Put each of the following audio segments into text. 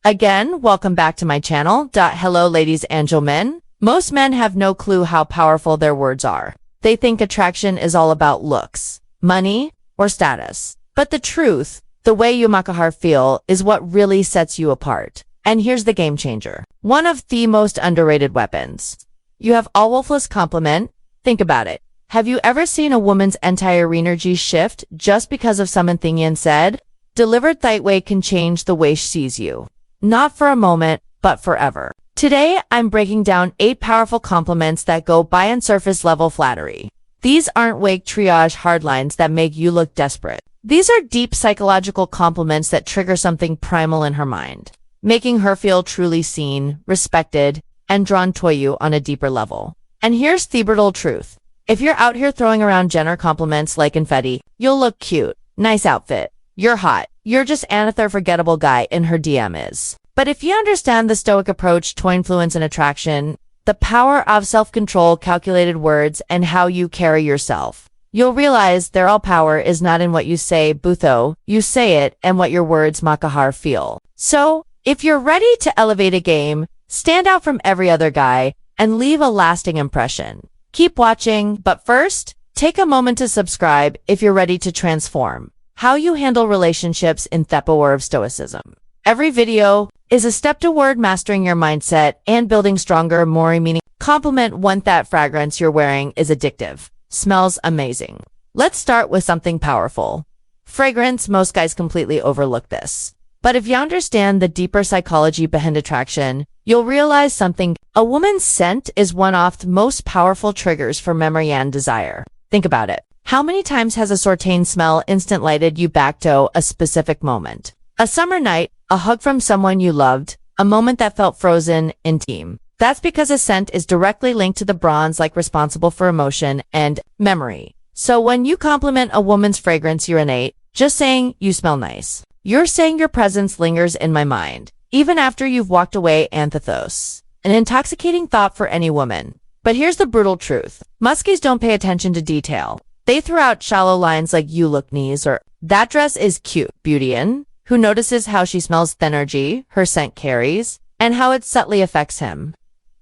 Again, welcome back to my channel. Hello, ladies and gentlemen. Most men have no clue how powerful their words are. They think attraction is all about looks, money, or status. But the truth, the way you make her feel, is what really sets you apart. And here's the game changer. One of the most underrated weapons. You have a worthless compliment. Think about it. Have you ever seen a woman's entire energy shift just because of something you said? Delivered that way can change the way she sees you. Not for a moment, but forever. Today, I'm breaking down 8 powerful compliments that go beyond surface-level flattery. These aren't vague triage hardlines that make you look desperate. These are deep psychological compliments that trigger something primal in her mind, making her feel truly seen, respected, and drawn to you on a deeper level. And here's the brutal truth. If you're out here throwing around gender compliments like confetti, you'll look cute, nice outfit, you're hot, you're just another forgettable guy in her DM is. But if you understand the Stoic approach to influence and attraction, the power of self-control, calculated words, and how you carry yourself, you'll realize their all power is not in what you say, butho, you say it, and what your words makahar feel. So, if you're ready to elevate a game, stand out from every other guy, and leave a lasting impression. Keep watching, but first, take a moment to subscribe if you're ready to transform how you handle relationships in the power of Stoicism. Every video is a step toward mastering your mindset and building stronger, more meaning. Compliment 1. That fragrance you're wearing is addictive. Smells amazing. Let's start with something powerful. Fragrance, most guys completely overlook this. But if you understand the deeper psychology behind attraction, you'll realize something. A woman's scent is one of the most powerful triggers for memory and desire. Think about it. How many times has a certain smell instant lighted you back to a specific moment? A summer night, a hug from someone you loved, a moment that felt frozen, intimate. That's because a scent is directly linked to the bronze, like responsible for emotion and memory. So when you compliment a woman's fragrance, you're innate, just saying you smell nice. You're saying your presence lingers in my mind, even after you've walked away. Anthethos. An intoxicating thought for any woman. But here's the brutal truth. Muskies don't pay attention to detail. They throw out shallow lines like you look nice or that dress is cute. Beautyan, who notices how she smells, the energy her scent carries, and how it subtly affects him.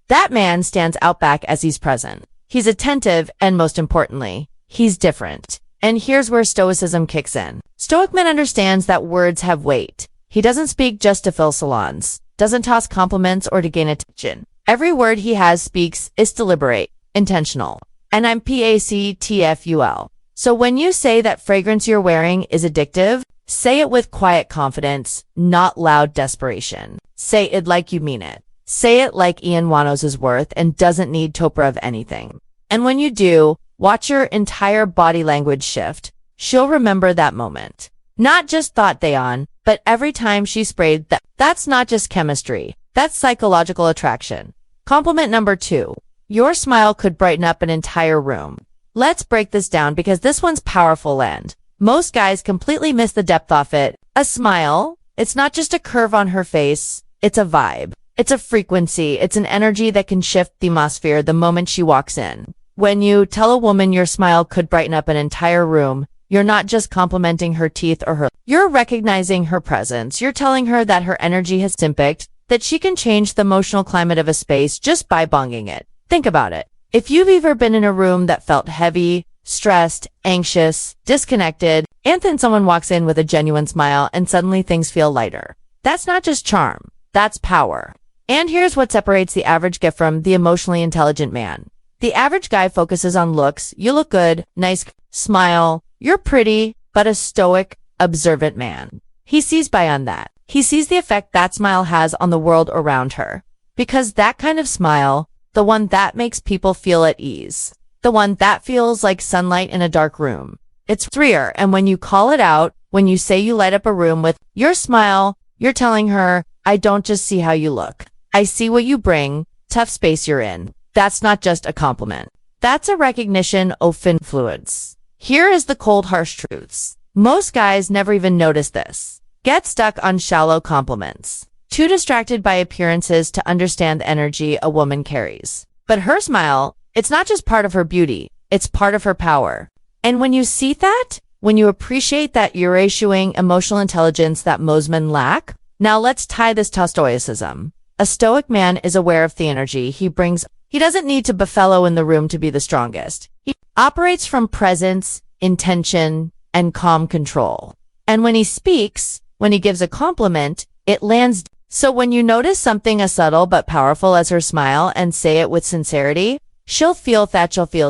That man stands out back as he's present. He's attentive, and most importantly, he's different. And here's where Stoicism kicks in. Stoic man understands that words have weight. He doesn't speak just to fill salons, doesn't toss compliments or to gain attention. Every word he has speaks is deliberate, intentional. And I'm PACTFUL. So when you say that fragrance you're wearing is addictive, say it with quiet confidence, not loud desperation. Say it like you mean it. Say it like Ian Wanos is worth and doesn't need Topra of anything. And when you do, watch your entire body language shift. She'll remember that moment. Not just thought they on, but every time she sprayed that. That's not just chemistry. That's psychological attraction. Compliment number 2. Your smile could brighten up an entire room. Let's break this down because this one's powerful and most guys completely miss the depth of it. A smile, it's not just a curve on her face, it's a vibe. It's a frequency, it's an energy that can shift the atmosphere the moment she walks in. When you tell a woman your smile could brighten up an entire room, you're not just complimenting her teeth or her. You're recognizing her presence. You're telling her that her energy has impacted, that she can change the emotional climate of a space just by bonging it. Think about it. If you've ever been in a room that felt heavy, stressed, anxious, disconnected, and then someone walks in with a genuine smile and suddenly things feel lighter. That's not just charm, that's power. And here's what separates the average guy from the emotionally intelligent man. The average guy focuses on looks. You look good, nice smile, you're pretty, but a stoic, observant man. He sees beyond that. He sees the effect that smile has on the world around her. Because that kind of smile, the one that makes people feel at ease, the one that feels like sunlight in a dark room, it's rare. And when you call it out, when you say you light up a room with your smile, you're telling her, I don't just see how you look. I see what you bring, tough space you're in. That's not just a compliment. That's a recognition of influence. Here is the cold, harsh truths. Most guys never even notice this. Get stuck on shallow compliments. Too distracted by appearances to understand the energy a woman carries. But her smile, it's not just part of her beauty, it's part of her power. And when you see that, when you appreciate that, you're issuing emotional intelligence that most men lack, Now let's tie this to stoicism. A stoic man is aware of the energy he brings. He doesn't need to buffalo in the room to be the strongest. He operates from presence, intention, and calm control. And when he speaks, when he gives a compliment, it lands. So when you notice something as subtle but powerful as her smile and say it with sincerity, she'll feel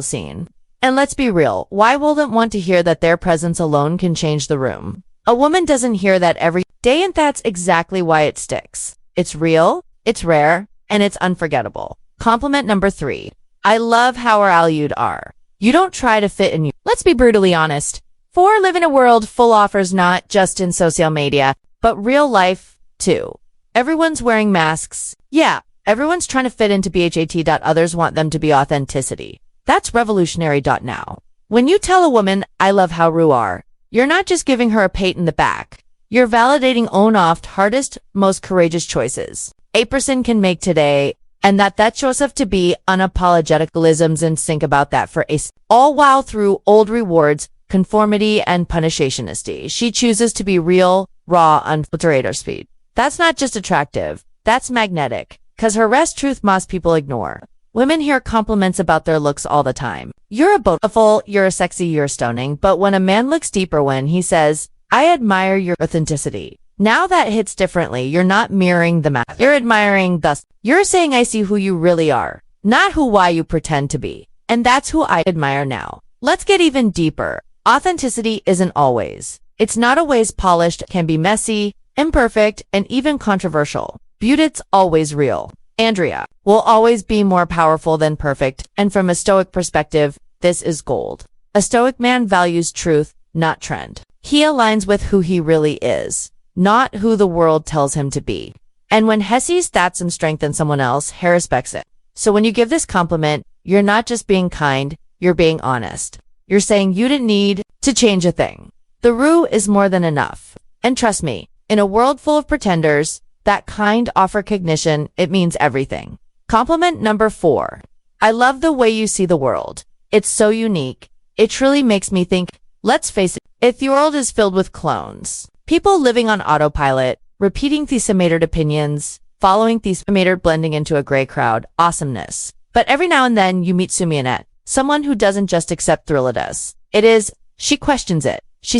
seen. And let's be real, why wouldn't want to hear that their presence alone can change the room? A woman doesn't hear that every day, and that's exactly why it sticks. It's real, it's rare, and it's unforgettable. Compliment number 3. I love how valued are. You don't try to fit in. Let's be brutally honest. 4 live in a world full offers, not just in social media, but real life too. Everyone's wearing masks. Yeah, everyone's trying to fit into BHAT. Others want them to be authenticity. That's revolutionary. Now. When you tell a woman, I love how you are, you're not just giving her a pat in the back. You're validating own oft hardest, most courageous choices a person can make today, and that Joseph to be unapologeticalisms and think about that for a all while through old rewards, conformity, and punishability. She chooses to be real, raw, unfiltered speed. That's not just attractive, that's magnetic, cause her rest truth most people ignore. Women hear compliments about their looks all the time. You're a beautiful, you're a sexy, you're stunning, but when a man looks deeper when he says, I admire your authenticity. Now that hits differently. You're not mirroring the mask. You're admiring thus. You're saying I see who you really are, not why you pretend to be. And that's who I admire now. Let's get even deeper. Authenticity isn't always. It's not always polished, can be messy, imperfect, and even controversial. Beauty's always real. Andrea will always be more powerful than perfect, and from a stoic perspective, this is gold. A stoic man values truth, not trend. He aligns with who he really is, not who the world tells him to be. And when he sees that some strength in someone else, he respects it. So when you give this compliment, you're not just being kind, you're being honest. You're saying you didn't need to change a thing. The rue is more than enough. And trust me, in a world full of pretenders, that kind offer recognition, it means everything. Compliment number 4. I love the way you see the world. It's so unique. It truly makes me think, let's face it, if the world is filled with clones, people living on autopilot, repeating thesamated opinions, following thesamated blending into a gray crowd, awesomeness. But every now and then you meet Sumianet, someone who doesn't just accept Thrillidas. It is, she questions it. She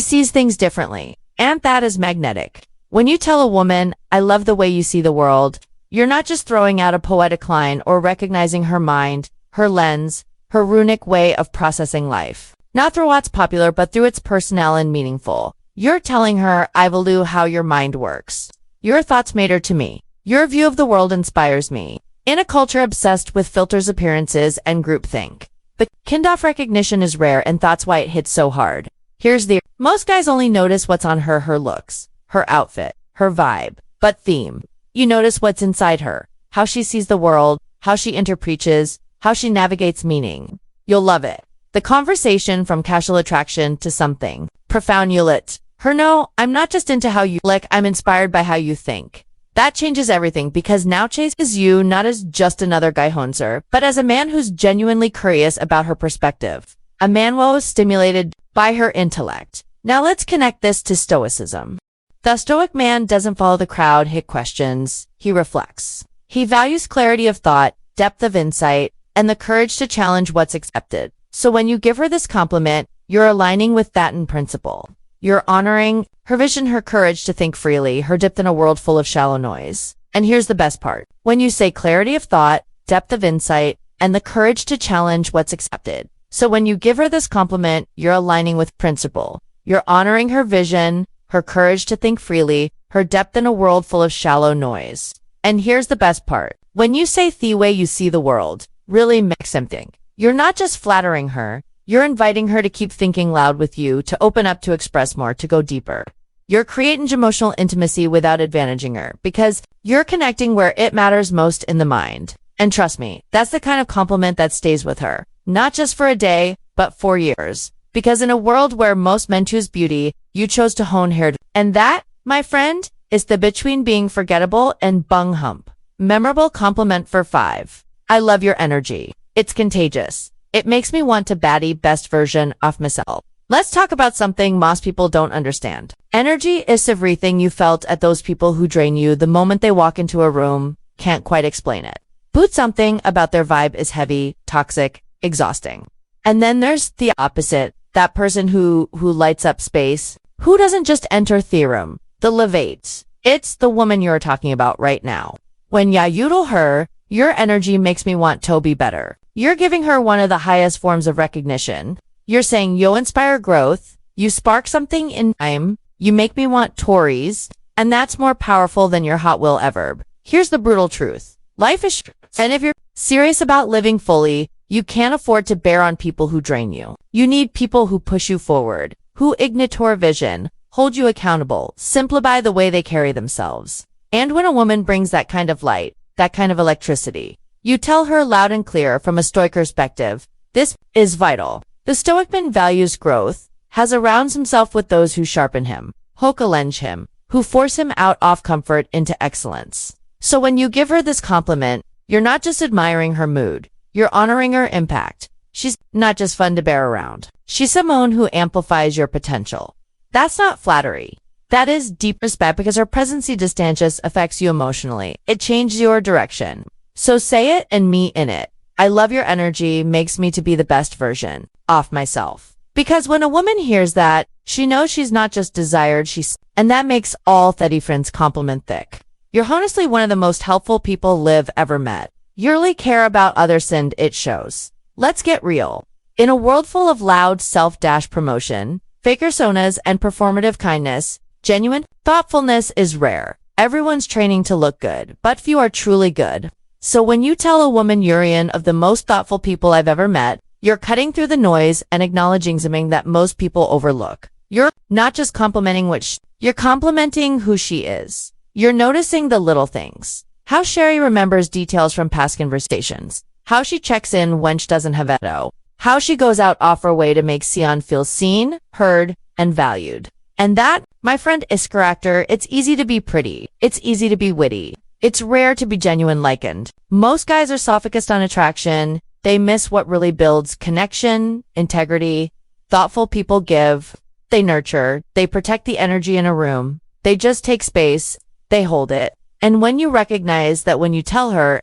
sees things differently. And that is magnetic. When you tell a woman, I love the way you see the world, you're not just throwing out a poetic line or recognizing her mind, her lens, her runic way of processing life. Not through what's popular, but through its personal and meaningful. You're telling her, I value how your mind works. Your thoughts matter to me. Your view of the world inspires me. In a culture obsessed with filters, appearances, and groupthink, the kind of recognition is rare, and that's why it hits so hard. Here's the most guys only notice what's on her, her looks, her outfit, her vibe, but theme. You notice what's inside her, how she sees the world, how she interprets, how she navigates meaning. You'll love it. The conversation from casual attraction to something profound. You let her know, I'm not just into how you look, I'm inspired by how you think. That changes everything, because now Chase is you not as just another guy honser, but as a man who's genuinely curious about her perspective. A man well stimulated by her intellect. Now let's connect this to stoicism. The stoic man doesn't follow the crowd, he questions, he reflects. He values clarity of thought, depth of insight, and the courage to challenge what's accepted. So when you give her this compliment, you're aligning with that in principle. You're honoring her vision, her courage to think freely, her depth in a world full of shallow noise. And here's the best part. When you say clarity of thought, depth of insight, and the courage to challenge what's accepted. So when you give her this compliment, you're aligning with principle. You're honoring her vision, her courage to think freely, her depth in a world full of shallow noise. And here's the best part. When you say the way you see the world, really makes them think. You're not just flattering her, you're inviting her to keep thinking loud with you, to open up, to express more, to go deeper. You're creating emotional intimacy without advantaging her, because you're connecting where it matters most, in the mind. And trust me, that's the kind of compliment that stays with her. Not just for a day, but for years. Because in a world where most men choose beauty, you chose to hone hair. And that, my friend, is the between being forgettable and bung hump. Memorable compliment for 5. I love your energy. It's contagious. It makes me want to baddie best version of myself. Let's talk about something most people don't understand. Energy is everything you felt at those people who drain you the moment they walk into a room. Can't quite explain it. But something about their vibe is heavy, toxic, exhausting. And then there's the opposite, that person who lights up space, who doesn't just enter theorem, the levates. It's the woman you're talking about right now. When ya yodel her, your energy makes me want to be better. You're giving her one of the highest forms of recognition. You're saying you'll inspire growth, you spark something in time, you make me want Tories, and that's more powerful than your hot will ever. Here's the brutal truth. Life is short, and if you're serious about living fully, you can't afford to bear on people who drain you. You need people who push you forward, who ignite your vision, hold you accountable, simplify the way they carry themselves. And when a woman brings that kind of light, that kind of electricity, you tell her loud and clear from a stoic perspective, this is vital. The stoic man values growth, has surrounds himself with those who sharpen him, who challenge him, who force him out of comfort into excellence. So when you give her this compliment, you're not just admiring her mood, you're honoring her impact. She's not just fun to bear around. She's someone who amplifies your potential. That's not flattery. That is deep respect because her presence distances affects you emotionally. It changes your direction. So say it and me in it. I love your energy, makes me to be the best version of myself. Because when a woman hears that, she knows she's not just desired, and that makes all the difference compliment thick. You're honestly one of the most helpful people Liv ever met. You really care about others and it shows. Let's get real. In a world full of loud self-promotion, fake personas and performative kindness, genuine thoughtfulness is rare. Everyone's training to look good, but few are truly good. So when you tell a woman you're one of the most thoughtful people I've ever met, you're cutting through the noise and acknowledging something that most people overlook. You're not just complimenting you're complimenting who she is. You're noticing the little things. How Sherry remembers details from past conversations. How she checks in when she doesn't have echo. How she goes out off her way to make Sion feel seen, heard, and valued. And that, my friend, is character. It's easy to be pretty. It's easy to be witty. It's rare to be genuine likened. Most guys are so focused on attraction. They miss what really builds connection, integrity. Thoughtful people give. They nurture. They protect the energy in a room. They just take space. They hold it. And when you recognize that when you tell her,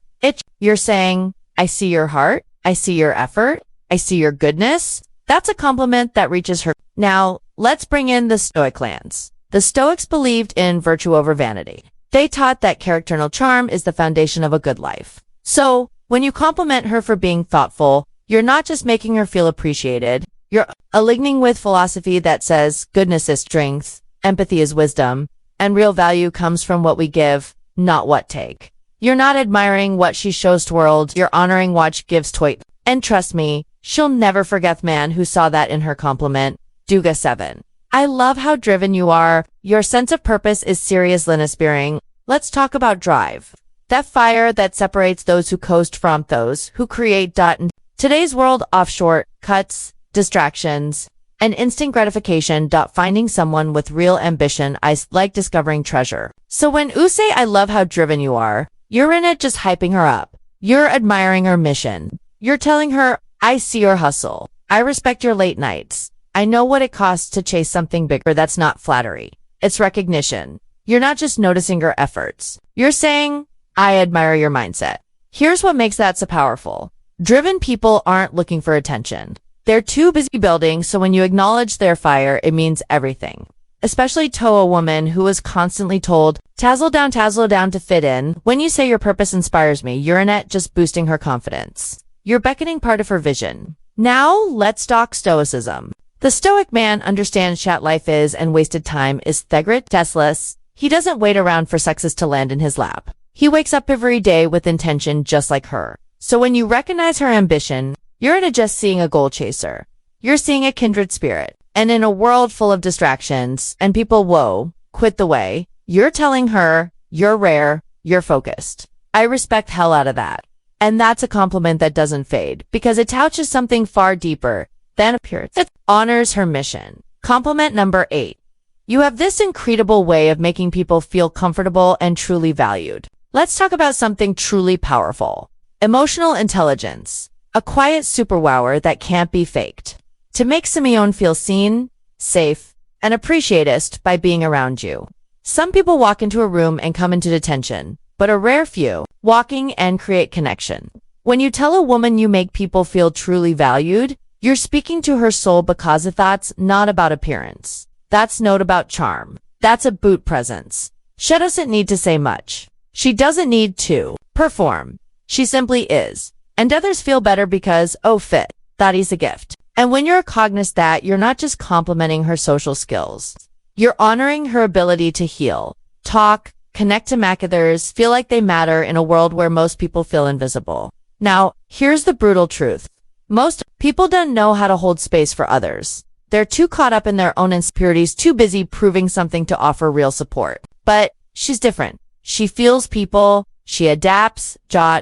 you're saying, I see your heart. I see your effort. I see your goodness. That's a compliment that reaches her. Now, let's bring in the Stoic lands. The Stoics believed in virtue over vanity. They taught that characteral charm is the foundation of a good life. So, when you compliment her for being thoughtful, you're not just making her feel appreciated. You're aligning with philosophy that says goodness is strength, empathy is wisdom, and real value comes from what we give, not what take. You're not admiring what she shows to world, you're honoring what she gives to it. And trust me, she'll never forget the man who saw that in her compliment. Duga 7. I love how driven you are. Your sense of purpose is serious inspiring. Let's talk about drive. That fire that separates those who coast from those who create. In today's world of shortcuts, distractions, and instant gratification. Finding someone with real ambition is like discovering treasure. So when you say I love how driven you are, you're in it just hyping her up. You're admiring her mission. You're telling her, I see your hustle. I respect your late nights. I know what it costs to chase something bigger. That's not flattery. It's recognition. You're not just noticing her efforts. You're saying, I admire your mindset. Here's what makes that so powerful. Driven people aren't looking for attention. They're too busy building, so when you acknowledge their fire, it means everything. Especially to a woman who is constantly told, tazzle down to fit in. When you say your purpose inspires me, you're in it just boosting her confidence. You're beckoning part of her vision. Now, let's talk stoicism. The stoic man understands that life is and wasted time is testless. He doesn't wait around for success to land in his lap. He wakes up every day with intention just like her. So when you recognize her ambition, you're not just seeing a goal chaser. You're seeing a kindred spirit. And in a world full of distractions and people, quit the way, you're telling her, you're rare, you're focused. I respect hell out of that. And that's a compliment that doesn't fade because it touches something far deeper than appearance. It honors her mission. Compliment number 8. You have this incredible way of making people feel comfortable and truly valued. Let's talk about something truly powerful. Emotional intelligence. A quiet superpower that can't be faked. to make Simeon feel seen, safe, and appreciated by being around you. Some people walk into a room and come into detention, but a rare few, walking and create connection. When you tell a woman you make people feel truly valued, you're speaking to her soul because that's not about appearance. That's not about charm. That's a boot presence. She doesn't need to say much. She doesn't need to perform. She simply is. And others feel better because, oh fit, that is a gift. And when you're cognizant that you're not just complimenting her social skills, you're honoring her ability to heal, talk, connect to others, feel like they matter in a world where most people feel invisible. Now, here's the brutal truth. Most people don't know how to hold space for others. They're too caught up in their own insecurities, too busy proving something to offer real support. But she's different. She feels people, she adapts,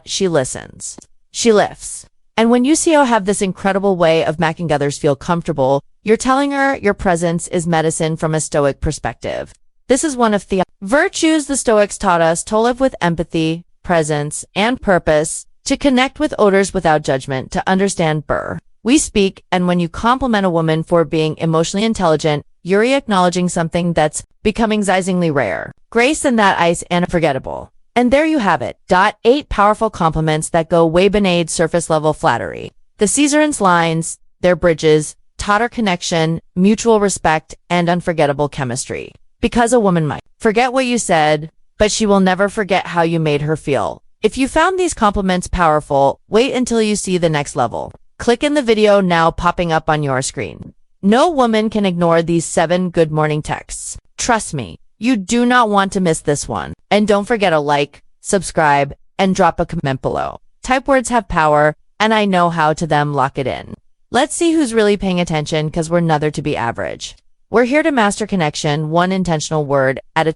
she listens, she lifts. And when you see her have this incredible way of making others feel comfortable, you're telling her your presence is medicine from a Stoic perspective. This is one of the virtues the Stoics taught us to live with empathy, presence, and purpose, to connect with others without judgment, to understand we speak, and when you compliment a woman for being emotionally intelligent, you're acknowledging something that's becoming increasingly rare. Grace and that ice and unforgettable. And there you have it. 8 powerful compliments that go way beneath surface-level flattery. The Caesar's lines, their bridges, totter connection, mutual respect, and unforgettable chemistry. Because a woman might forget what you said, but she will never forget how you made her feel. If you found these compliments powerful, wait until you see the next level. Click in the video now popping up on your screen. No woman can ignore these 7 good morning texts. Trust me, you do not want to miss this one. And don't forget to like, subscribe, and drop a comment below. Type words have power, and I know how to them lock it in. Let's see who's really paying attention, because we're neither to be average. We're here to master connection, one intentional word at a